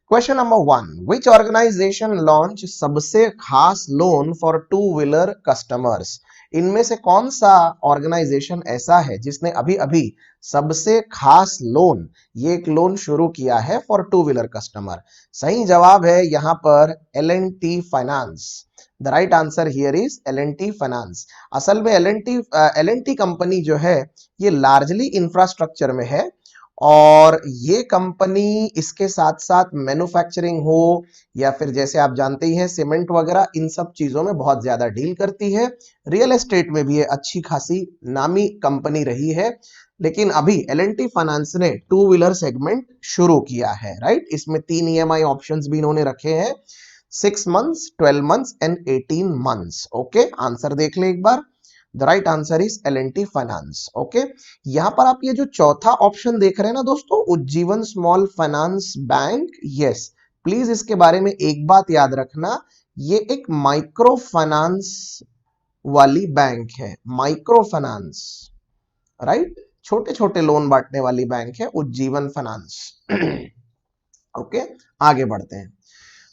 Question number 1, विच organisation launch सबसे खास loan for two wheeler customers. इनमें से कौन सा ऑर्गेनाइजेशन ऐसा है जिसने अभी अभी सबसे खास लोन, ये एक लोन शुरू किया है फॉर टू व्हीलर कस्टमर। सही जवाब है यहां पर L&T finance. The right answer here is L&T finance. असल में L&T कंपनी जो है ये लार्जली इंफ्रास्ट्रक्चर में है, और ये कंपनी इसके साथ साथ मैन्युफैक्चरिंग हो या फिर जैसे आप जानते ही हैं सीमेंट वगैरह, इन सब चीजों में बहुत ज्यादा डील करती है। रियल एस्टेट में भी ये अच्छी खासी नामी कंपनी रही है, लेकिन अभी L&T फाइनेंस ने टू व्हीलर सेगमेंट शुरू किया है, राइट। इसमें 3 EMI ऑप्शंस भी इन्होंने रखे हैं, 6 months, 12 months and 18 months. Okay, answer देख ले एक बार। The right answer is L&T finance. Okay, यहां पर आप ये जो चौथा ऑप्शन देख रहे हैं ना दोस्तों, Ujjivan small finance bank, yes, please इसके बारे में एक बात याद रखना, ये एक माइक्रो फाइनेंस वाली बैंक है, माइक्रो फाइनेंस, राइट, छोटे छोटे लोन बांटने वाली बैंक है उज्जीवन फाइनेंस। ओके, आगे बढ़ते हैं।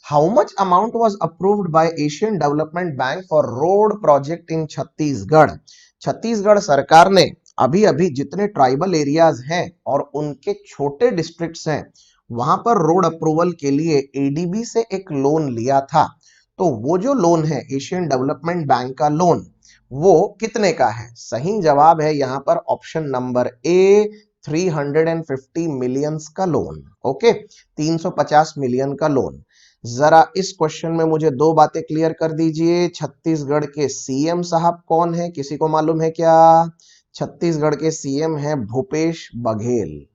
How much amount was approved by Asian Development Bank for road project in Chhattisgarh. Chhattisgarh सरकार ने अभी अभी जितने ट्राइबल एरियाज हैं और उनके छोटे डिस्ट्रिक्ट्स हैं वहां पर रोड अप्रूवल के लिए ADB से एक लोन लिया था। तो वो जो लोन है एशियन डेवलपमेंट बैंक का लोन, वो कितने का है? सही जवाब है यहां पर ऑप्शन नंबर ए, 350 मिलियंस का लोन। ओके, 350 मिलियन का लोन। जरा इस क्वेश्चन में मुझे दो बातें क्लियर कर दीजिए। छत्तीसगढ़ के CM साहब कौन है, किसी को मालूम है क्या? छत्तीसगढ़ के CM है भूपेश बघेल,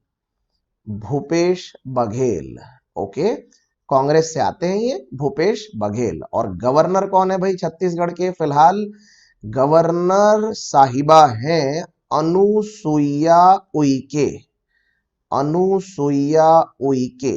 भूपेश बघेल। ओके, कांग्रेस से आते हैं ये भूपेश बघेल। और गवर्नर कौन है भाई छत्तीसगढ़ के? फिलहाल गवर्नर साहिबा हैं अनुसुईया उइके, अनुसुईया उइके,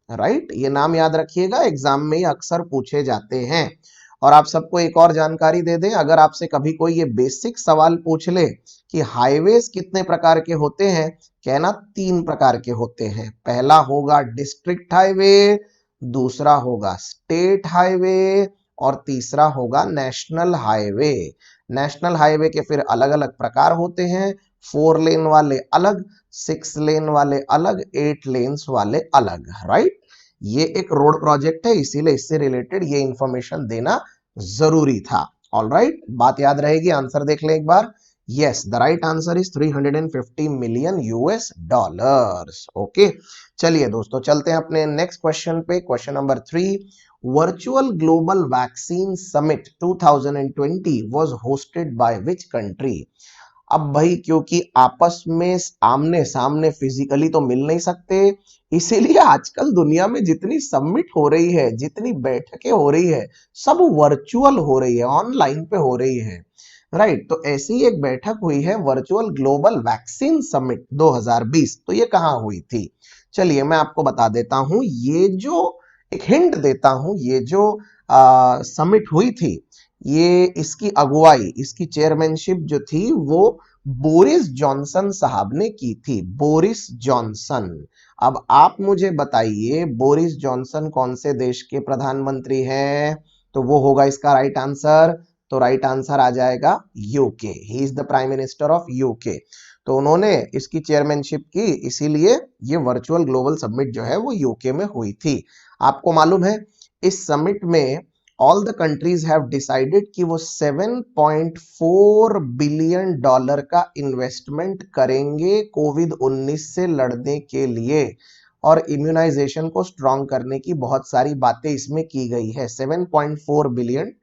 राइट। ये नाम याद रखिएगा, एग्जाम में ही अक्सर पूछे जाते हैं। और आप सबको एक और जानकारी दे दें, अगर आपसे कभी कोई ये बेसिक सवाल पूछ ले कि हाईवेज कितने प्रकार के होते हैं, कहना 3 प्रकार के होते हैं। पहला होगा डिस्ट्रिक्ट हाईवे, दूसरा होगा स्टेट हाईवे, और तीसरा होगा नेशनल हाईवे। नेशनल हाईवे के फिर अलग अलग प्रकार होते हैं, 4 लेन वाले अलग, 6 लेन वाले अलग, 8 लेन्स वाले अलग, राइट। ये एक रोड प्रोजेक्ट है, इसीलिए इससे रिलेटेड ये इंफॉर्मेशन देना जरूरी था। ऑलराइट, बात याद रहेगी। आंसर देख ले एक बार। Yes, the right answer is 350 million US dollars. Okay, चलिए दोस्तों चलते हैं अपने नेक्स्ट क्वेश्चन पे। Question number 3, virtual global vaccine summit 2020 was hosted by which country. अब भाई क्योंकि आपस में आमने सामने फिजिकली तो मिल नहीं सकते, इसीलिए आजकल दुनिया में जितनी समिट हो रही है, जितनी बैठकें हो रही है, सब वर्चुअल हो रही है, ऑनलाइन पे हो रही है, राइट। तो ऐसी एक बैठक हुई है वर्चुअल ग्लोबल वैक्सीन समिट 2020। तो ये कहाँ हुई थी? चलिए मैं आपको बता देता हूं, ये जो एक हिंट देता हूं, ये जो समिट हुई थी, ये इसकी अगुवाई, इसकी चेयरमैनशिप जो थी वो बोरिस जॉनसन साहब ने की थी, बोरिस जॉनसन। अब आप मुझे बताइए बोरिस जॉनसन कौन से देश के प्रधानमंत्री हैं? तो वो होगा इसका राइट आंसर। तो राइट आंसर आ जाएगा UK, he is the prime minister of UK. तो उन्होंने इसकी चेयरमैनशिप की, इसीलिए ये वर्चुअल ग्लोबल समिट जो है वो यूके में हुई थी। आपको मालूम है इस समिट में all the countries have decided कि वो $7.4 बिलियन का इन्वेस्टमेंट करेंगे कोविड-19 से लड़ने के लिए, और इम्यूनाइजेशन को स्ट्रॉन्ग करने की बहुत सारी बातें इसमें की गई है। $7.4 बिलियन।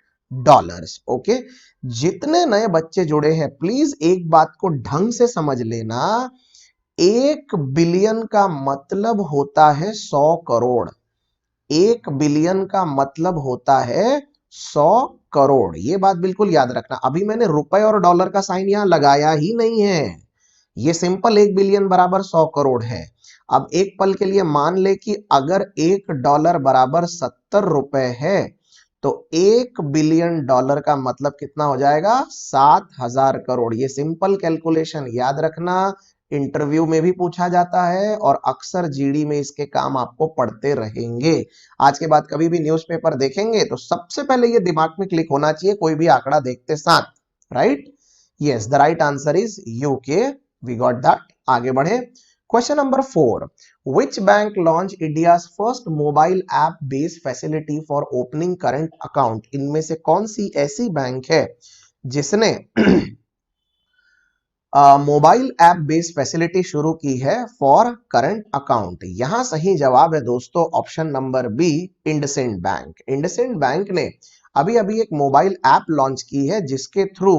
ओके, जितने नए बच्चे जुड़े हैं प्लीज एक बात को ढंग से समझ लेना, 1 बिलियन का मतलब होता है 100 करोड़। 1 बिलियन का मतलब होता है 100 करोड़। ये बात बिल्कुल याद रखना। अभी मैंने रुपए और डॉलर का साइन यहां लगाया ही नहीं है, ये सिंपल 1 बिलियन बराबर 100 करोड़ है। अब एक पल के लिए मान ले कि अगर $1 बराबर 70 रुपए है, तो $1 बिलियन का मतलब कितना हो जाएगा? 7,000 करोड़। ये सिंपल कैलकुलेशन याद रखना, इंटरव्यू में भी पूछा जाता है और अक्सर जीडी में इसके काम आपको पढ़ते रहेंगे। आज के बाद कभी भी न्यूज़पेपर देखेंगे तो सबसे पहले ये दिमाग में क्लिक होना चाहिए कोई भी आंकड़ा देखते साथ, right? Yes, the right answer is UK. We got that. आगे बढ़े। Question number 4, which bank launched India's first mobile app based facility for opening current account? इनमें से कौन सी ऐसी बैंक है जिसने मोबाइल ऐप बेस्ड फैसिलिटी शुरू की है फॉर करंट अकाउंट? यहां सही जवाब है दोस्तों option number B, IndusInd bank. IndusInd bank ने अभी अभी एक मोबाइल ऐप लॉन्च की है जिसके थ्रू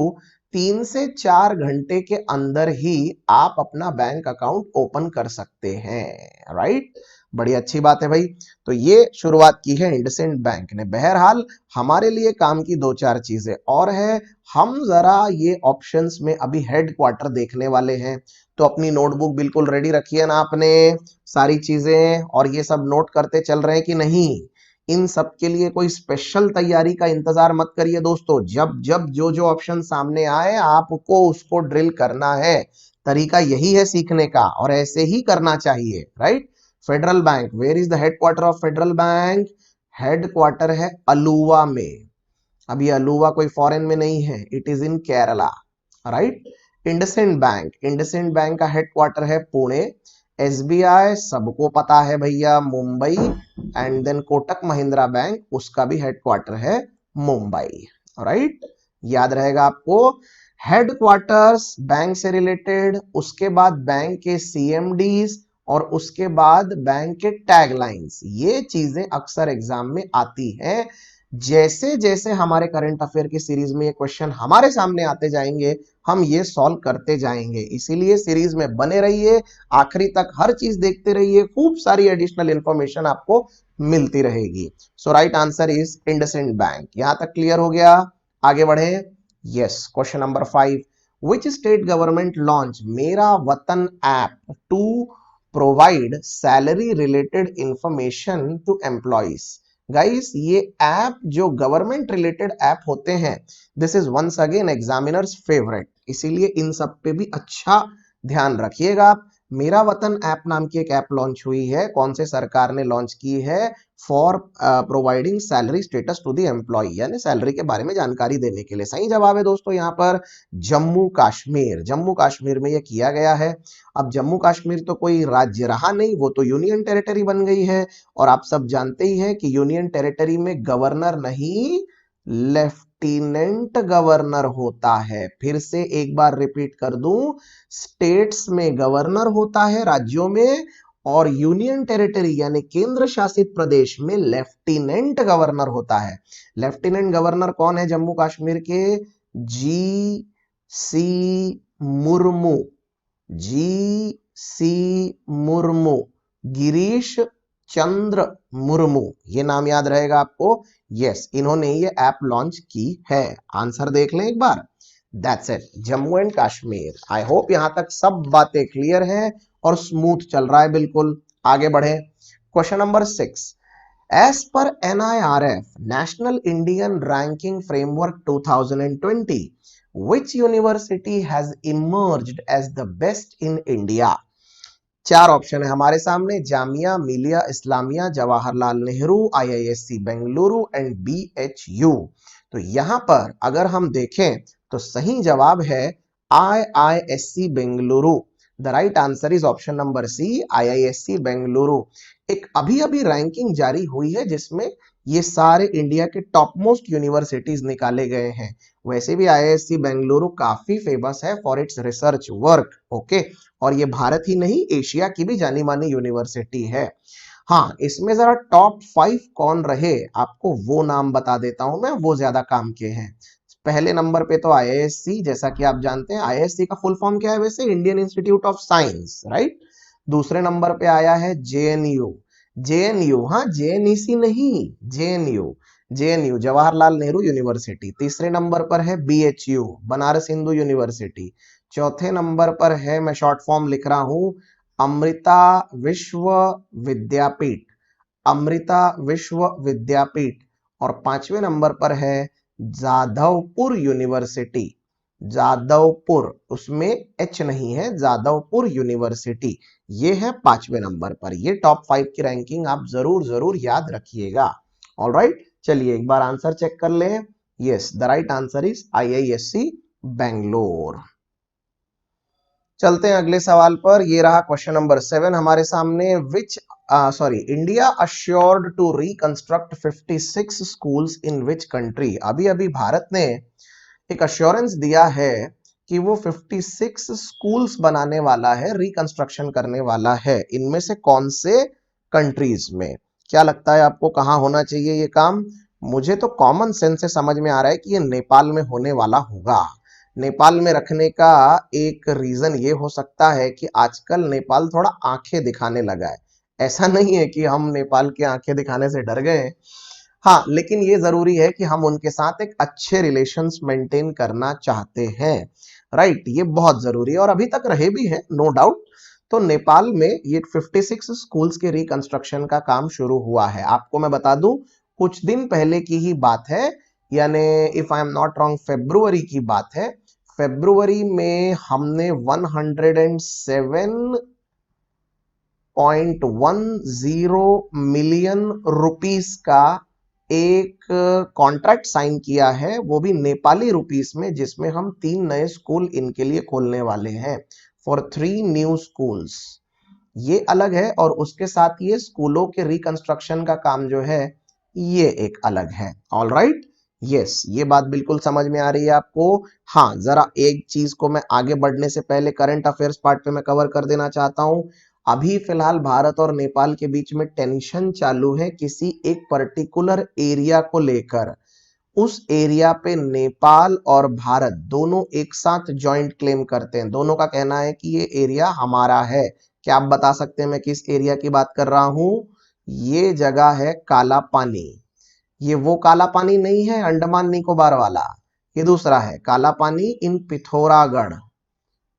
3 से 4 घंटे के अंदर ही आप अपना बैंक अकाउंट ओपन कर सकते हैं, राइट? बड़ी अच्छी बात है भाई। तो ये शुरुआत की है इंडसइंड बैंक ने। बहरहाल हमारे लिए काम की 2-4 चीजें और है। हम जरा ये ऑप्शंस में अभी हेडक्वार्टर देखने वाले हैं, तो अपनी नोटबुक बिल्कुल रेडी रखिए ना आपने, सारी चीजें, और ये सब नोट करते चल रहे हैं कि नहीं? इन सब के लिए कोई स्पेशल तैयारी का इंतजार मत करिए दोस्तों। जब जब जो जो ऑप्शन सामने आए आपको उसको ड्रिल करना है। तरीका यही है सीखने का और ऐसे ही करना चाहिए, right? Federal Bank, where is the headquarter of Federal Bank? Headquarter है अलुवा में। अब ये अलुवा कोई फॉरेन में नहीं है, it is in Kerala, right? IndusInd bank, IndusInd bank का हेडक्वार्टर है पुणे। एसबीआई सबको पता है भैया, Mumbai. And then Kotak Mahindra bank, उसका भी हेडक्वार्टर है मुंबई, राइट? याद रहेगा आपको। हेडक्वार्टर्स बैंक से रिलेटेड, उसके बाद बैंक के सीएमडीज, और उसके बाद बैंक के टैगलाइंस, ये चीजें अक्सर एग्जाम में आती हैं। जैसे जैसे हमारे करंट अफेयर की सीरीज में ये क्वेश्चन हमारे सामने आते जाएंगे, हम ये सॉल्व करते जाएंगे। इसीलिए सीरीज में बने रहिए, आखिरी तक हर चीज देखते रहिए, खूब सारी एडिशनल इंफॉर्मेशन आपको मिलती रहेगी। So right answer is IndusInd bank. यहां तक क्लियर हो गया? आगे बढ़े। Yes, question number 5, which state government launch Mera Watan app to provide salary related information to employees? Guys, ये ऐप जो गवर्नमेंट रिलेटेड ऐप होते हैं, this is once again examiners favourite, इसीलिए इन सब पे भी अच्छा ध्यान रखिएगा। मेरा वतन ऐप नाम की एक ऐप लॉन्च हुई है। कौन से सरकार ने लॉन्च की है? For providing salary status to the employ, यानी सैलरी के बारे में जानकारी देने के लिए। सही जवाब है दोस्तों यहाँ पर जम्मू कश्मीर। जम्मू कश्मीर में ये किया गया है। अब जम्मू कश्मीर तो कोई राज्य रहा नहीं, वो तो यूनियन टेरिटरी बन गई है। और आप सब जानते ही हैं कि यूनियन टेरिटरी में गवर्नर नहीं, लेफ्टिनेंट गवर्नर होता है। फिर से एक बार रिपीट कर दूं, स्टेट्स में गवर्नर होता है, राज्यों में, और यूनियन टेरिटरी यानी केंद्र शासित प्रदेश में लेफ्टिनेंट गवर्नर होता है। लेफ्टिनेंट गवर्नर कौन है जम्मू कश्मीर के? जी सी मुर्मू। जी सी मुर्मू, गिरीश चंद्र मुर्मू, ये नाम याद रहेगा आपको। यस, इन्होंने ये ऐप लॉन्च की है। आंसर देख लें एक बार। That's it, Jammu and Kashmir. I hope यहां तक सब बातें क्लियर हैं और स्मूथ चल रहा है बिल्कुल। आगे बढ़े। Question number 6, as per NIRF national Indian ranking framework 2020, which university has emerged as the best in India? 4 option है हमारे सामने, Jamia Millia Islamia, Jawaharlal Nehru, IISc Bengaluru and BHU। तो यहां पर अगर हम देखें तो सही जवाब है IISc Bengaluru. The right answer is option number C, IISc Bengaluru. एक अभी अभी रैंकिंग जारी हुई है जिसमें ये सारे इंडिया के टॉप मोस्ट यूनिवर्सिटीज निकाले गए हैं। वैसे भी IISc बेंगलुरु काफी फेमस है for its research work, okay? और ये भारत ही नहीं, एशिया की भी जानी मानी यूनिवर्सिटी है। हाँ, इसमें जरा टॉप 5 कौन रहे आपको वो नाम बता देता हूं मैं, वो ज्यादा काम के हैं। पहले नंबर पे तो IISc, जैसा कि आप जानते हैं IISc का फुल फॉर्म क्या है वैसे? Indian institute of science, right? दूसरे नंबर पे आया है JNU। JNU, हाँ, JNEC नहीं, JNU जवाहरलाल नेहरू यूनिवर्सिटी। तीसरे नंबर पर है BHU, बनारस हिंदू यूनिवर्सिटी। चौथे नंबर पर है, मैं शॉर्ट फॉर्म लिख रहा हूं, अमृता विश्व विद्यापीठ, अमृता विश्व विद्यापीठ। और 5वें नंबर पर है जाधवपुर यूनिवर्सिटी, जादवपुर, उसमें एच नहीं है, जादवपुर यूनिवर्सिटी, ये है 5वें नंबर पर। ये टॉप 5 की रैंकिंग आप जरूर जरूर याद रखिएगा। ऑलराइट, चलिए एक बार आंसर चेक कर ले। Yes, the right answer is IISc Bangalore. चलते हैं अगले सवाल पर। ये रहा क्वेश्चन नंबर 7 हमारे सामने। India assured to reconstruct 56 schools in which country. अभी अभी भारत ने एक अश्योरेंस दिया है कि वो 56 स्कूल्स बनाने वाला है, रिकंस्ट्रक्शन करने वाला है। इनमें से कौन से कंट्रीज में? क्या लगता है आपको कहां होना चाहिए ये काम? मुझे तो कॉमन सेंस से समझ में आ रहा है कि ये नेपाल में होने वाला होगा। नेपाल में रखने का एक रीजन ये हो सकता है कि आजकल नेपाल थोड़ा आंखें दिखाने लगा है। ऐसा नहीं है कि हम नेपाल के आंखें दिखाने से डर गए, हाँ, लेकिन ये जरूरी है कि हम उनके साथ एक अच्छे रिलेशंस मेंटेन करना चाहते हैं। राइट, ये बहुत जरूरी है और अभी तक रहे भी हैं, नो डाउट। तो नेपाल में ये 56 स्कूल्स के रिकंस्ट्रक्शन का काम शुरू हुआ है। आपको मैं बता दूं, कुछ दिन पहले की ही बात है, यानी if I am not wrong फरवरी की बात है। फरवरी में हमने 107.10 मिलियन रुपीस का एक कॉन्ट्रैक्ट साइन किया है, वो भी नेपाली रुपीस में, जिसमें हम 3 नए स्कूल इनके लिए खोलने वाले हैं, फॉर 3 न्यू स्कूल्स। ये अलग है, और उसके साथ ये स्कूलों के रिकंस्ट्रक्शन का काम जो है ये एक अलग है। ऑल राइट, यस, ये बात बिल्कुल समझ में आ रही है आपको। हाँ, जरा एक चीज को मैं आगे बढ़ने से पहले करंट अफेयर्स पार्ट पे मैं कवर कर देना चाहता हूं। अभी फिलहाल भारत और नेपाल के बीच में टेंशन चालू है किसी एक पर्टिकुलर एरिया को लेकर। उस एरिया पे नेपाल और भारत दोनों एक साथ जॉइंट क्लेम करते हैं। दोनों का कहना है कि ये एरिया हमारा है। क्या आप बता सकते हैं मैं किस एरिया की बात कर रहा हूं? ये जगह है काला पानी। ये वो काला पानी नहीं है अंडमान निकोबार वाला, ये दूसरा है काला पानी इन पिथौरागढ़।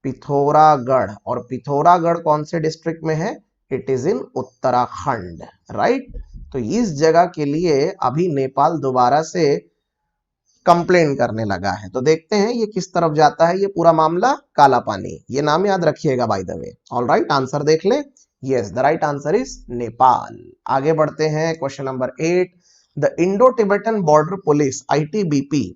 पिथौरागढ़, और पिथौरागढ़ कौन से डिस्ट्रिक्ट में है? It is in Uttarakhand. Right, तो इस जगह के लिए अभी नेपाल दोबारा से कंप्लेन करने लगा है। तो देखते हैं ये किस तरफ जाता है ये पूरा मामला। काला पानी, ये नाम याद रखिएगा by the way. All right, answer देख ले। Yes, the right answer is Nepal. आगे बढ़ते हैं, question number 8। The Indo Tibetan border police ITBP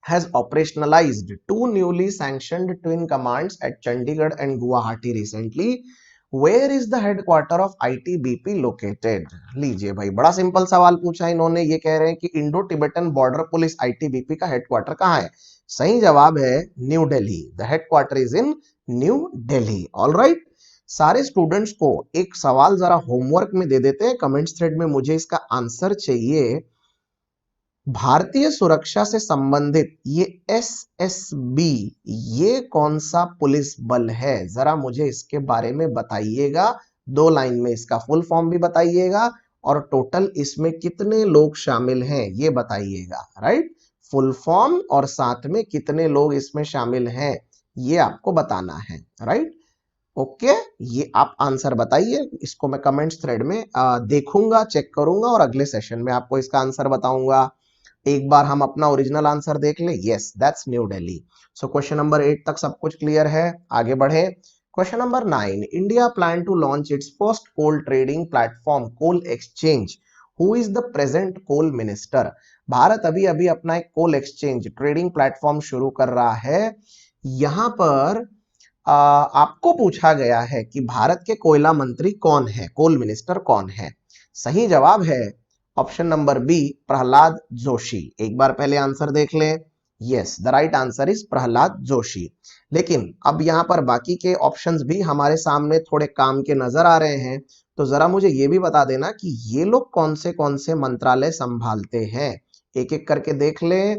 has operationalized 2 newly sanctioned twin commands at Chandigarh and Guwahati recently. Where is the headquarter of ITBP located? लीजिए भाई, बड़ा simple सवाल पूछा इन्होंने। ये कह रहे हैं कि Indo Tibetan border police ITBP का हेडक्वार्टर कहाँ है? सही जवाब है new Delhi. The headquarter is in new Delhi. All right, सारे स्टूडेंट्स को एक सवाल जरा होमवर्क में दे देते हैं, कमेंट्स थ्रेड में मुझे इसका आंसर चाहिए। भारतीय सुरक्षा से संबंधित ये SSB, ये कौन सा पुलिस बल है? जरा मुझे इसके बारे में बताइएगा। 2 लाइन में इसका फुल फॉर्म भी बताइएगा, और टोटल इसमें कितने लोग शामिल हैं ये बताइएगा। राइट, फुल फॉर्म और साथ में कितने लोग इसमें शामिल हैं ये आपको बताना है। राइट, ओके, ये आप आंसर बताइए। इसको मैं कमेंट्स थ्रेड में देखूंगा, चेक करूंगा, और अगले सेशन में आपको इसका आंसर बताऊंगा। एक बार हम अपना ओरिजिनल आंसर देख ले। Yes, that's new Delhi. So question number 8 तक सब कुछ क्लियर है, आगे बढ़े। Question number 9। India plan to launch its first coal trading platform coal exchange. Who is the present coal minister? Bharat अभी अभी अपना एक कोल एक्सचेंज ट्रेडिंग प्लेटफॉर्म शुरू कर रहा है। यहां पर आपको पूछा गया है कि भारत के कोयला मंत्री कौन है, कोल मिनिस्टर कौन है? सही जवाब है option number B, Prahlad Joshi. एक बार पहले आंसर देख लें। Yes, the right answer is Prahlad Joshi. लेकिन अब यहां पर बाकी के ऑप्शंस भी हमारे सामने थोड़े काम के नजर आ रहे हैं, तो जरा मुझे ये भी बता देना कि ये लोग कौन से मंत्रालय संभालते हैं। एक एक करके देख ले।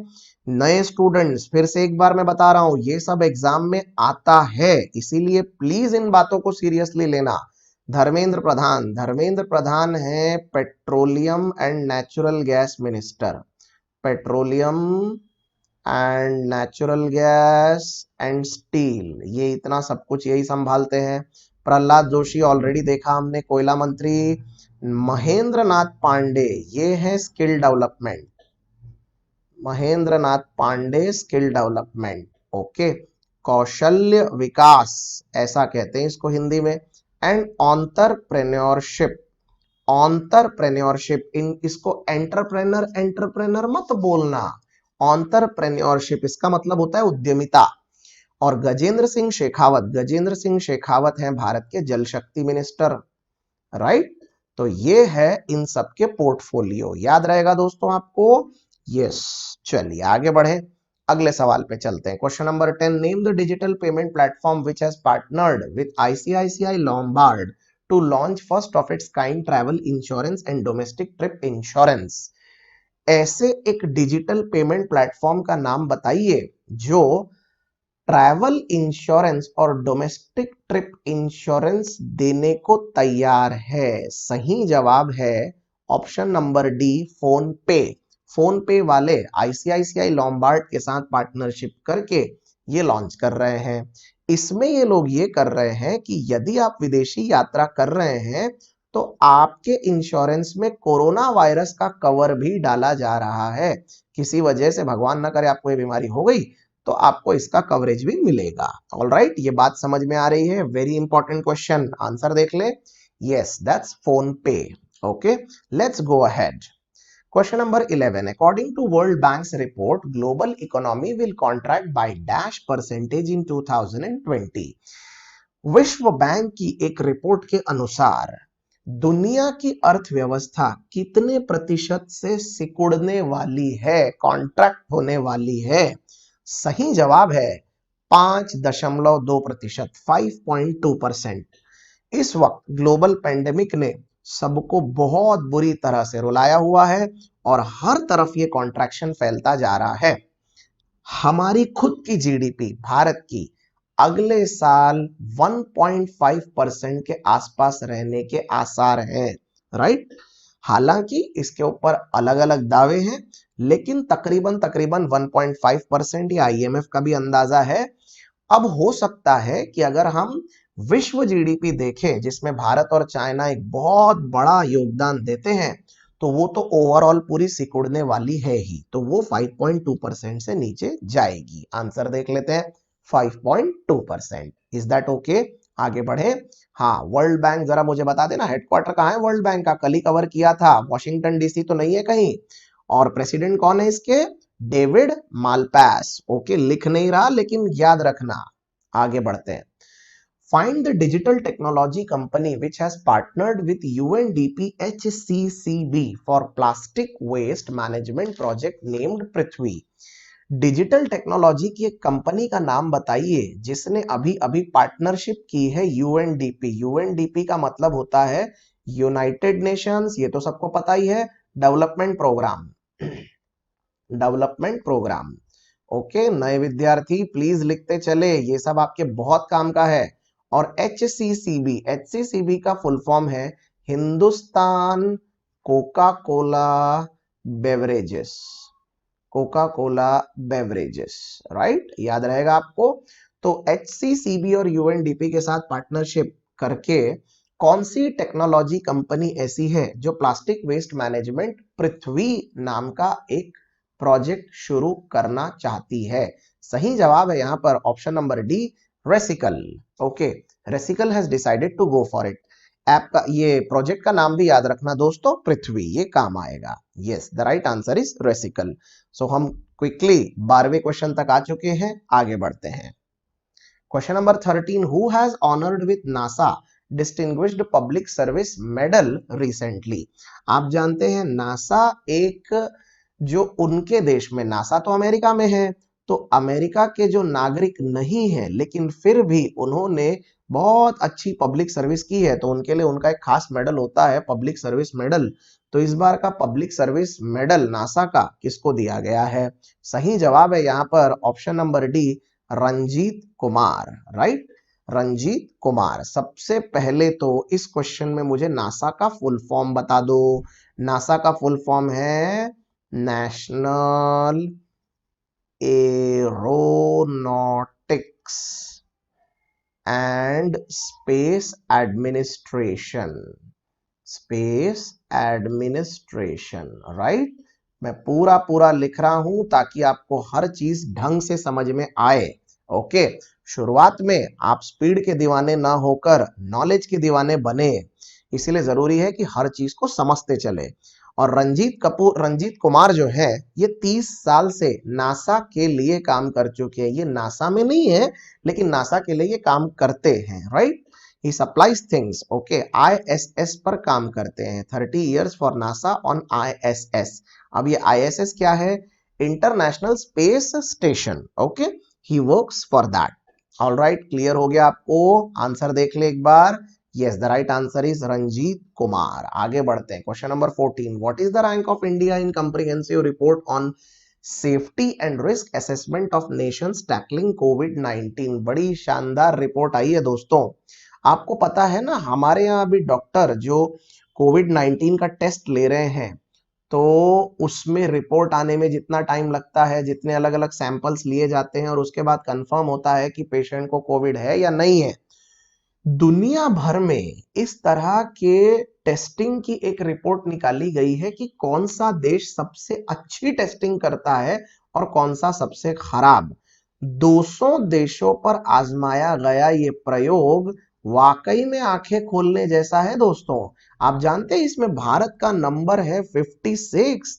नए स्टूडेंट्स, फिर से एक बार मैं बता रहा हूं, ये सब एग्जाम में आता है, इसीलिए प्लीज इन बातों को सीरियसली लेना। धर्मेंद्र प्रधान, धर्मेंद्र प्रधान है petroleum and natural gas minister. Petroleum and natural gas and steel, ये इतना सब कुछ यही संभालते हैं। प्रहलाद जोशी ऑलरेडी देखा हमने, कोयला मंत्री। महेंद्र नाथ पांडे, ये है skill development. Mahendra Nath Pandey, skill development. Okay, कौशल्य विकास ऐसा कहते हैं इसको हिंदी में। एंड ऑन्टरप्रेन्योरशिप, ऑन्टरप्रेन्योरशिप इन इसको एंटरप्रेनर एंटरप्रेनर मत बोलना, ऑन्टरप्रेन्योरशिप इसका मतलब होता है उद्यमिता। और गजेंद्र सिंह शेखावत, गजेंद्र सिंह शेखावत हैं भारत के जल शक्ति मिनिस्टर, राइट। तो ये है इन सब के पोर्टफोलियो, याद रहेगा दोस्तों आपको। यस, चलिए आगे बढ़े, अगले सवाल पे चलते हैं। Question number 10, name the digital payment platform which has partnered with ICICI Lombard to launch first of its kind travel insurance and domestic trip insurance. ऐसे एक डिजिटल पेमेंट प्लेटफॉर्म का नाम बताइए जो ट्रैवल इंश्योरेंस और डोमेस्टिक ट्रिप इंश्योरेंस देने को तैयार है। सही जवाब है option number D, PhonePe. PhonePe वाले आईसीआईसीआई लॉम्बार्ड के साथ पार्टनरशिप करके ये लॉन्च कर रहे हैं। इसमें ये लोग ये कर रहे हैं कि यदि आप विदेशी यात्रा कर रहे हैं तो आपके इंश्योरेंस में कोरोना वायरस का कवर भी डाला जा रहा है। किसी वजह से भगवान ना करे आपको ये बीमारी हो गई तो आपको इसका कवरेज भी मिलेगा। ऑलराइट, ये बात समझ में आ रही है। वेरी इंपॉर्टेंट क्वेश्चन, आंसर देख ले। यस, दैट्स फोन पे। Okay, let's go ahead. Question number 11. According to World Bank's report, global economy will contract by dash percentage in 2020. विश्व बैंक की एक रिपोर्ट के अनुसार दुनिया की अर्थव्यवस्था कितने प्रतिशत से सिकुड़ने वाली है, कॉन्ट्रैक्ट होने वाली है? सही जवाब है 5.2%, 5.2%। इस वक्त ग्लोबल पेंडेमिक ने सबको बहुत बुरी तरह से रुलाया हुआ है और हर तरफ ये कॉन्ट्रैक्शन फैलता जा रहा है। हमारी खुद की जीडीपी भारत की अगले साल 1.5% के आसपास रहने के आसार हैं, राइट। हालांकि इसके ऊपर अलग अलग दावे हैं, लेकिन तकरीबन 1.5% या आईएमएफ का भी अंदाजा है। अब हो सकता है कि अगर हम विश्व जीडीपी देखें जिसमें भारत और चाइना एक बहुत बड़ा योगदान देते हैं तो वो तो ओवरऑल पूरी सिकुड़ने वाली है ही, तो वो 5.2% से नीचे जाएगी। आंसर देख लेते हैं, 5.2%। Is that okay? आगे बढ़े। हाँ, वर्ल्ड बैंक जरा मुझे बता देना हेडक्वार्टर कहाँ है वर्ल्ड बैंक का? कल ही कवर किया था, वॉशिंगटन डीसी तो नहीं है कहीं? और प्रेसिडेंट कौन है इसके? David Malpass. ओके, लिख नहीं रहा लेकिन याद रखना। आगे बढ़ते हैं। Find the digital technology company which has partnered with UNDP HCCB for plastic waste management project named Prithvi. Digital technology की एक कंपनी का नाम बताइए जिसने अभी अभी पार्टनरशिप की है यूएनडीपी। यूएनडीपी का मतलब होता है यूनाइटेड नेशंस, ये तो सबको पता ही है, development program, development program. Okay, नए विद्यार्थी प्लीज लिखते चले, ये सब आपके बहुत काम का है। और HCCB, HCCB का फुल फॉर्म है Hindustan Coca Cola beverages, Coca Cola beverages, right, याद रहेगा आपको। तो HCCB और UNDP के साथ पार्टनरशिप करके कौन सी टेक्नोलॉजी कंपनी ऐसी है जो प्लास्टिक वेस्ट मैनेजमेंट पृथ्वी नाम का एक प्रोजेक्ट शुरू करना चाहती है? सही जवाब है यहां पर option number D, Recykal. Okay, Recykal has decided to go for it. App का ये प्रोजेक्ट का नाम भी याद रखना दोस्तों, पृथ्वी, ये काम आएगा। Yes, the right answer is Recykal. So हम क्विकली 12वें क्वेश्चन तक आ चुके हैं, आगे बढ़ते हैं। Question number 13, who has honoured with NASA distinguished public service medal recently? आप जानते हैं नासा एक जो उनके देश में, नासा तो अमेरिका में है, तो अमेरिका के जो नागरिक नहीं है लेकिन फिर भी उन्होंने बहुत अच्छी पब्लिक सर्विस की है तो उनके लिए उनका एक खास मेडल होता है, पब्लिक सर्विस मेडल। तो इस बार का पब्लिक सर्विस मेडल नासा का किसको दिया गया है? सही जवाब है यहां पर option number D, Ranjit Kumar, right, Ranjit Kumar. सबसे पहले तो इस क्वेश्चन में मुझे नासा का फुल फॉर्म बता दो। नासा का फुल फॉर्म है national aeronautics and space administration, space administration, right. मैं पूरा पूरा लिख रहा हूं ताकि आपको हर चीज ढंग से समझ में आए। ओके, शुरुआत में आप स्पीड के दीवाने ना होकर नॉलेज के दीवाने बने, इसीलिए जरूरी है कि हर चीज को समझते चले। और रंजीत कुमार जो है ये 30 साल से नासा के लिए काम कर चुके हैं। ये नासा में नहीं है लेकिन नासा के लिए ये काम करते हैं, राइट। ही सप्लाइज थिंग्स, ओके, ISS पर काम करते हैं। 30 years for NASA on ISS। अब ये ISS क्या है? International space station, okay, he works for that. All right, clear हो गया आपको? आंसर देख ले एक बार। Yes, the right answer is Ranjit Kumar. आगे बढ़ते हैं, question number 14। What is the rank of India in comprehensive report on safety and risk assessment of nations tackling COVID-19? बड़ी शानदार रिपोर्ट आई है दोस्तों। आपको पता है ना, हमारे यहाँ अभी डॉक्टर जो COVID-19 का टेस्ट ले रहे हैं, तो उसमें रिपोर्ट आने में जितना टाइम लगता है, जितने अलग अलग सैंपल्स लिए जाते हैं और उसके बाद कंफर्म होता है कि पेशेंट को कोविड है या नहीं है, दुनिया भर में इस तरह के टेस्टिंग की एक रिपोर्ट निकाली गई है कि कौन सा देश सबसे अच्छी टेस्टिंग करता है और कौन सा सबसे खराब। 200 देशों पर आजमाया गया ये प्रयोग वाकई में आंखें खोलने जैसा है दोस्तों। आप जानते हैं इसमें भारत का नंबर है 56।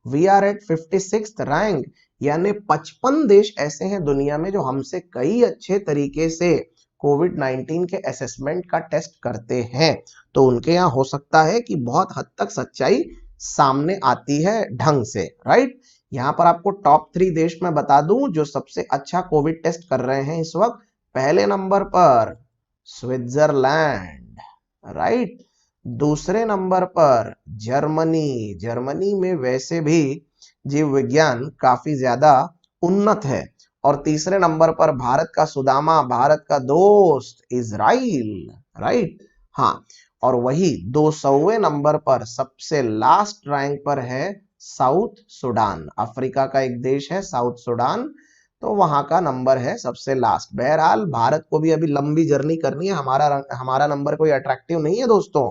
We are eight 56th rank, यानी 55 देश ऐसे हैं दुनिया में जो हमसे कई अच्छे तरीके से कोविड-19 के असेसमेंट का टेस्ट करते हैं। तो उनके यहाँ हो सकता है कि बहुत हद तक सच्चाई सामने आती है ढंग से, राइट। यहाँ पर आपको टॉप 3 देश मैं बता दूं जो सबसे अच्छा कोविड टेस्ट कर रहे हैं इस वक्त। पहले नंबर पर स्विट्जरलैंड, राइट। दूसरे नंबर पर जर्मनी। जर्मनी में वैसे भी जीव विज्ञान काफी ज्यादा उन्नत है। और तीसरे नंबर पर भारत का सुदामा, भारत का दोस्त इजराइल, राइट। हाँ, और वही 200वें नंबर पर सबसे लास्ट रैंक पर है साउथ सुडान। अफ्रीका का एक देश है साउथ सुडान, तो वहां का नंबर है सबसे लास्ट। बहरहाल भारत को भी अभी लंबी जर्नी करनी है, हमारा नंबर कोई अट्रैक्टिव नहीं है दोस्तों।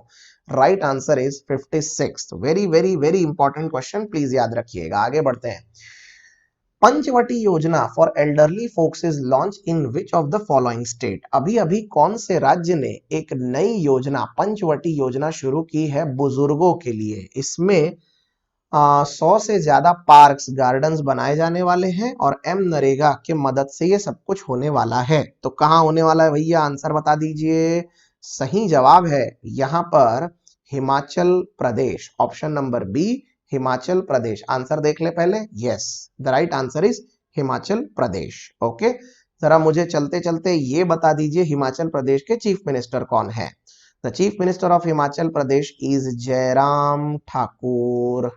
Right answer is 56। Very very very important question, please याद रखिएगा। आगे बढ़ते हैं। पंचवटी योजना for elderly folks is launch in which of the following state? अभी अभी कौन से राज्य ने एक नई योजना पंचवटी योजना शुरू की है बुजुर्गों के लिए? इसमें 100 से ज्यादा पार्क्स, गार्डन्स बनाए जाने वाले हैं और एम नरेगा की मदद से ये सब कुछ होने वाला है। तो कहाँ होने वाला है भैया? आंसर बता दीजिए। सही जवाब है यहाँ पर Himachal Pradesh. Option number B, Himachal Pradesh. Answer देख ले पहले। Yes, the right answer is Himachal Pradesh. Okay, जरा मुझे चलते चलते ये बता दीजिए हिमाचल प्रदेश के चीफ मिनिस्टर कौन है? The chief minister of Himachal Pradesh is Jairam Thakur.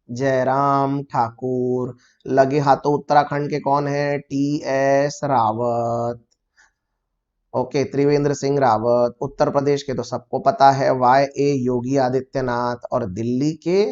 Jairam Thakur. लगे हाथों उत्तराखंड के कौन है? TS रावत। ओके, त्रिवेंद्र सिंह रावत। उत्तर प्रदेश के तो सबको पता है, YA योगी आदित्यनाथ। और दिल्ली के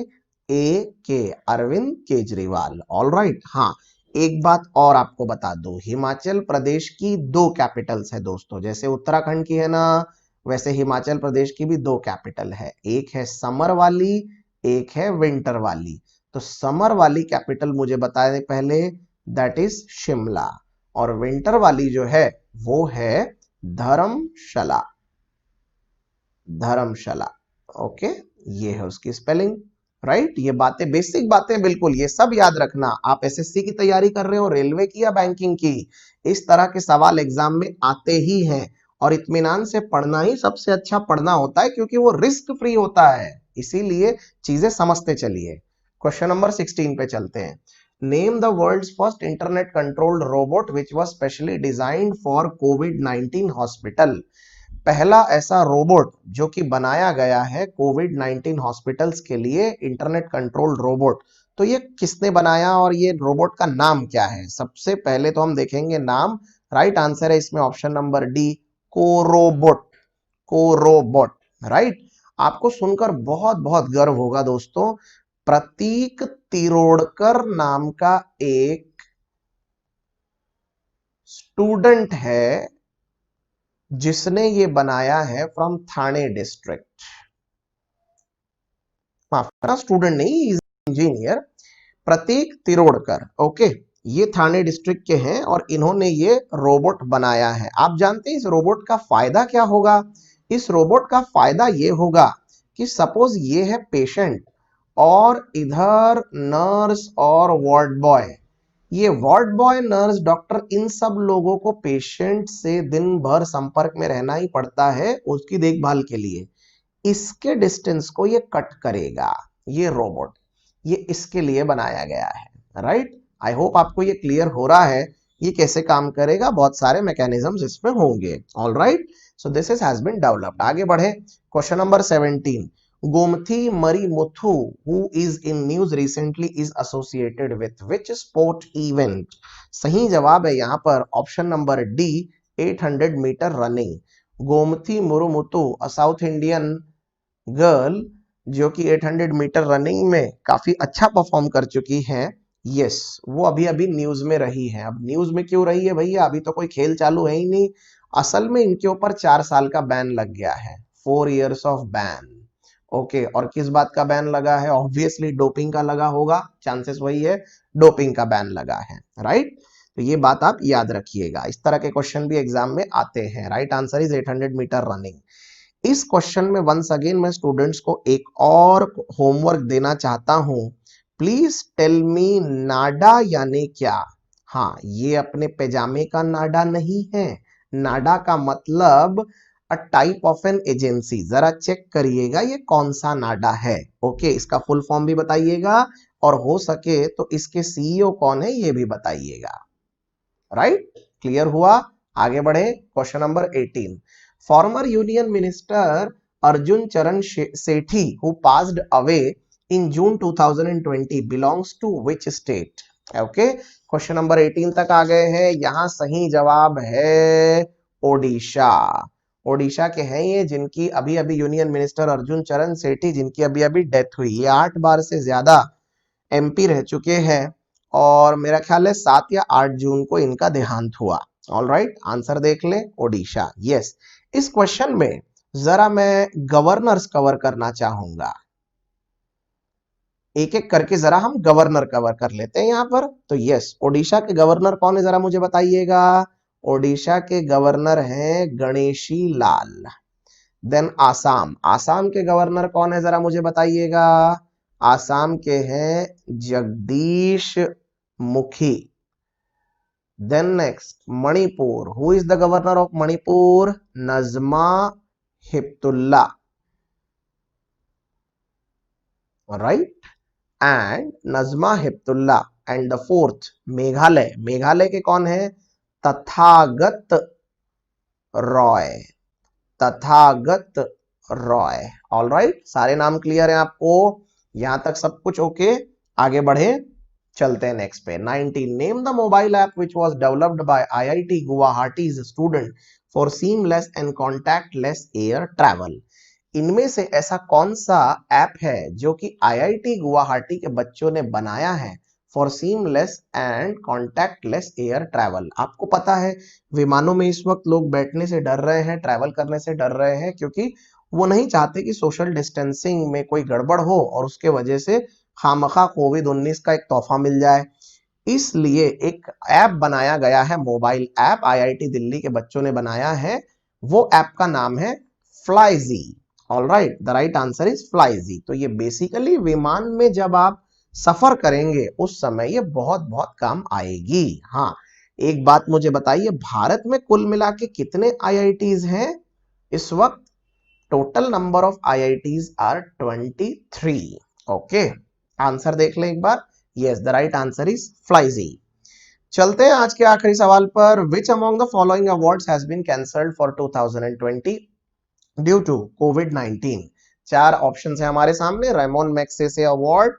AK Arvind Kejriwal. All right. हाँ, एक बात और आपको बता दूं, हिमाचल प्रदेश की 2 कैपिटल्स है दोस्तों। जैसे उत्तराखंड की है ना, वैसे हिमाचल प्रदेश की भी 2 कैपिटल है। एक है समर वाली, एक है विंटर वाली। तो समर वाली कैपिटल मुझे बता दें पहले, दैट इज शिमला। और विंटर वाली जो है वो है धर्मशाला। धर्मशाला, ओके, ये है उसकी स्पेलिंग, राइट। ये बातें बेसिक बातें, बिल्कुल ये सब याद रखना। आप SSC की तैयारी कर रहे हो, रेलवे की या बैंकिंग की, इस तरह के सवाल एग्जाम में आते ही हैं। और इत्मीनान से पढ़ना ही सबसे अच्छा पढ़ना होता है, क्योंकि वो रिस्क फ्री होता है। इसीलिए चीजें समझते चलिए। क्वेश्चन नंबर 16 पे चलते हैं। Name the world's first internet controlled robot which was specially designed for कोविड-19 हॉस्पिटल। पहला ऐसा रोबोट जो कि बनाया गया है कोविड-19 हॉस्पिटल्स के लिए, इंटरनेट कंट्रोल्ड रोबोट, तो ये किसने बनाया और ये रोबोट का नाम क्या है? सबसे पहले तो हम देखेंगे नाम। राइट आंसर है इसमें ऑप्शन नंबर डी, कोरोबोट। कोरोबोट, राइट। आपको सुनकर बहुत बहुत गर्व होगा दोस्तों, प्रतीक तिरोड़कर नाम का एक स्टूडेंट है जिसने ये बनाया है, फ्रॉम थाने डिस्ट्रिक्ट। माफ करना, स्टूडेंट नहीं, इंजीनियर, प्रतीक तिरोड़कर। ओके, ये थाने डिस्ट्रिक्ट के हैं और इन्होंने ये रोबोट बनाया है। आप जानते हैं इस रोबोट का फायदा क्या होगा? इस रोबोट का फायदा ये होगा कि सपोज ये है पेशेंट और इधर नर्स और वार्ड बॉय। ये वार्ड बॉय, नर्स, डॉक्टर, इन सब लोगों को पेशेंट से दिन भर संपर्क में रहना ही पड़ता है उसकी देखभाल के लिए। इसके डिस्टेंस को ये कट करेगा, ये रोबोट, ये इसके लिए बनाया गया है। राइट, आई होप आपको ये क्लियर हो रहा है ये कैसे काम करेगा। बहुत सारे मैकेनिज्म्स इसमें होंगे। All right, so this is has been developed. आगे बढ़े, question number 17। Gomathi Marimuthu who is in news recently is associated with which sport event? सही जवाब है यहाँ पर option number D, 800 metre running. Gomathi Marimuthu, south Indian girl जो कि 800 मीटर रनिंग में काफी अच्छा परफॉर्म कर चुकी है। यस, वो अभी अभी न्यूज में रही है। अब न्यूज में क्यों रही है भैया? अभी तो कोई खेल चालू है ही नहीं। असल में इनके ऊपर 4 साल का बैन लग गया है, 4 years ऑफ बैन। ओके, और किस बात का बैन लगा है? ऑब्वियसली डोपिंग का लगा होगा, चांसेस वही है, डोपिंग का बैन लगा है। राइट, तो ये बात आप याद रखिएगा। इस तरह के क्वेश्चन भी एग्जाम में आते हैं। Right answer is 800 metre running. इस क्वेश्चन में वंस अगेन मैं स्टूडेंट्स को एक और होमवर्क देना चाहता हूं। प्लीज टेल मी नाडा यानी क्या? हाँ, ये अपने पैजामे का नाडा नहीं है। नाडा का मतलब a type of an agency. जरा चेक करिएगा ये कौन सा नाडा है। ओके, इसका फुल फॉर्म भी बताइएगा और हो सके तो इसके सीईओ कौन है ये भी बताइएगा। राइट, क्लियर हुआ? आगे बढ़े, question number 18। Former union minister Arjun चरण सेठी who passed away in June 2020 belongs to which state? Okay, question number 18 तक आ गए हैं। यहां सही जवाब है ओडिशा। ओडिशा के हैं ये, जिनकी अभी अभी यूनियन मिनिस्टर अर्जुन चरण सेठी, जिनकी अभी अभी डेथ हुई। ये 8 बार से ज्यादा एमपी रह चुके हैं और मेरा ख्याल है 7 या 8 जून को इनका देहांत हुआ। ऑल राइट, आंसर देख ले, ओडिशा। यस, इस क्वेश्चन में जरा मैं गवर्नर्स कवर करना चाहूंगा। एक एक करके जरा हम गवर्नर कवर कर लेते हैं यहां पर। तो यस, ओडिशा के गवर्नर कौन है जरा मुझे बताइएगा। ओडिशा के गवर्नर हैं गणेशी लाल। देन आसाम, आसाम के गवर्नर कौन है जरा मुझे बताइएगा। आसाम के हैं Jagdish Mukhi. Then next Manipur, who is the governor of Manipur? Najma Heptulla. Right, and Najma Heptulla. And the fourth Meghalaya, Meghalaya के कौन है? तथागत रॉय, तथागत रॉय। ऑल राइट, सारे नाम क्लियर है आपको? यहां तक सब कुछ ओके? आगे बढ़े, चलते हैं नेक्स्ट पे। 19, name the mobile app which was developed by IIT Guwahati's student for seamless and contactless air travel. इनमें से ऐसा कौन सा ऐप है जो कि आईआईटी गुवाहाटी के बच्चों ने बनाया है for seamless and contactless air travel? आपको पता है विमानों में इस वक्त लोग बैठने से डर रहे हैं, ट्रैवल करने से डर रहे हैं, क्योंकि वो नहीं चाहते कि सोशल डिस्टेंसिंग में कोई गड़बड़ हो और उसके वजह से खामखा कोविड-19 का एक तोहफा मिल जाए। इसलिए एक ऐप बनाया गया है, मोबाइल ऐप आईआईटी दिल्ली के बच्चों ने बनाया है। वो ऐप का नाम है Flyzy. All right, the right answer is Flyzy. तो ये बेसिकली विमान में जब आप सफर करेंगे उस समय ये बहुत बहुत काम आएगी। हाँ, एक बात मुझे बताइए, भारत में कुल मिला के कितने आईआईटीज हैं इस वक्त? Total number of IITs are 23। Okay, answer देख ले एक बार। Yes, the right answer is Flyzy. चलते हैं आज के आखिरी सवाल पर। Which among the following awards has been cancelled for 2020 due to कोविड-19? 4 ऑप्शन है हमारे सामने। Ramon Magsaysay award,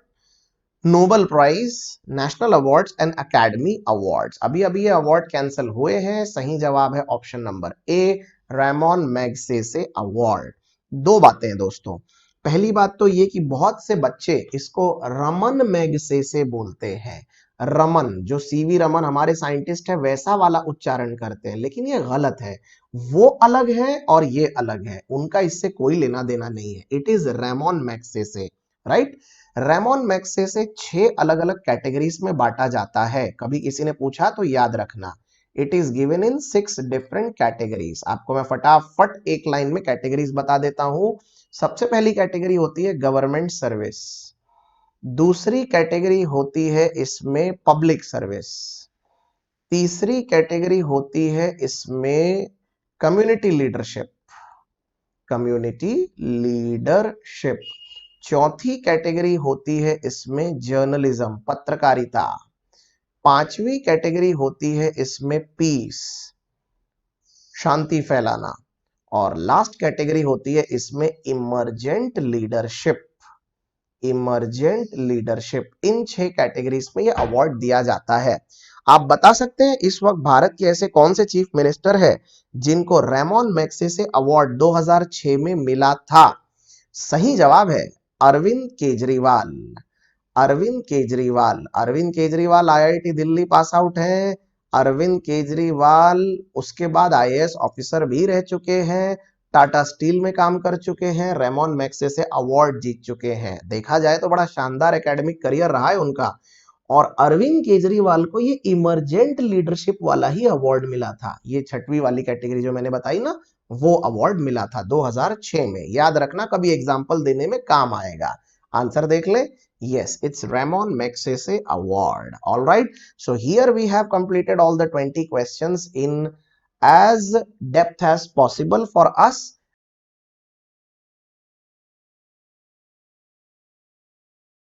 Nobel prize, national awards and academy awards. अभी अभी ये अवार्ड कैंसिल हुए हैं। सही जवाब है option number A, Ramon Magsaysay award. 2 बातें हैं दोस्तों। पहली बात तो ये कि बहुत से बच्चे इसको रमन मैग्सेसे बोलते हैं। रमन, जो सीवी रमन हमारे साइंटिस्ट है वैसा वाला उच्चारण करते हैं, लेकिन ये गलत है। वो अलग है और ये अलग है, उनका इससे कोई लेना देना नहीं है। It is Ramon Magsaysay. Right, Ramon Magsaysay 6 अलग अलग कैटेगरीज में बांटा जाता है। कभी किसी ने पूछा तो याद रखना, it is given in 6 different categories. आपको मैं फटाफट एक लाइन में कैटेगरीज बता देता हूं। सबसे पहली कैटेगरी होती है गवर्नमेंट सर्विस, दूसरी कैटेगरी होती है इसमें पब्लिक सर्विस, तीसरी कैटेगरी होती है इसमें कम्युनिटी लीडरशिप, कम्युनिटी लीडरशिप, चौथी कैटेगरी होती है इसमें जर्नलिज्म, पत्रकारिता, पांचवी कैटेगरी होती है इसमें पीस, शांति फैलाना, और लास्ट कैटेगरी होती है इसमें इमर्जेंट लीडरशिप, इमर्जेंट लीडरशिप। इन 6 कैटेगरीज में ये अवार्ड दिया जाता है। आप बता सकते हैं इस वक्त भारत के ऐसे कौन से चीफ मिनिस्टर है जिनको रेमोन मैग्सेसे अवार्ड 2006 में मिला था? सही जवाब है Arvind Kejriwal. Arvind Kejriwal, Arvind Kejriwal IIT Delhi pass out है। अरविंद केजरीवाल उसके बाद आईएएस ऑफिसर भी रह चुके हैं, टाटा स्टील में काम कर चुके हैं, रेमोन मैग्सेसे अवार्ड जीत चुके हैं। देखा जाए तो बड़ा शानदार एकेडमिक करियर रहा है उनका। और अरविंद केजरीवाल को ये इमर्जेंट लीडरशिप वाला ही अवार्ड मिला था। ये 6वीं वाली कैटेगरी जो मैंने बताई ना, वो अवार्ड मिला था 2006 में। याद रखना, कभी एग्जाम्पल देने में काम आएगा। आंसर देख ले, yes, it's Ramon Magsaysay award. All right, so here we have completed all the 20 questions in as depth as possible for us.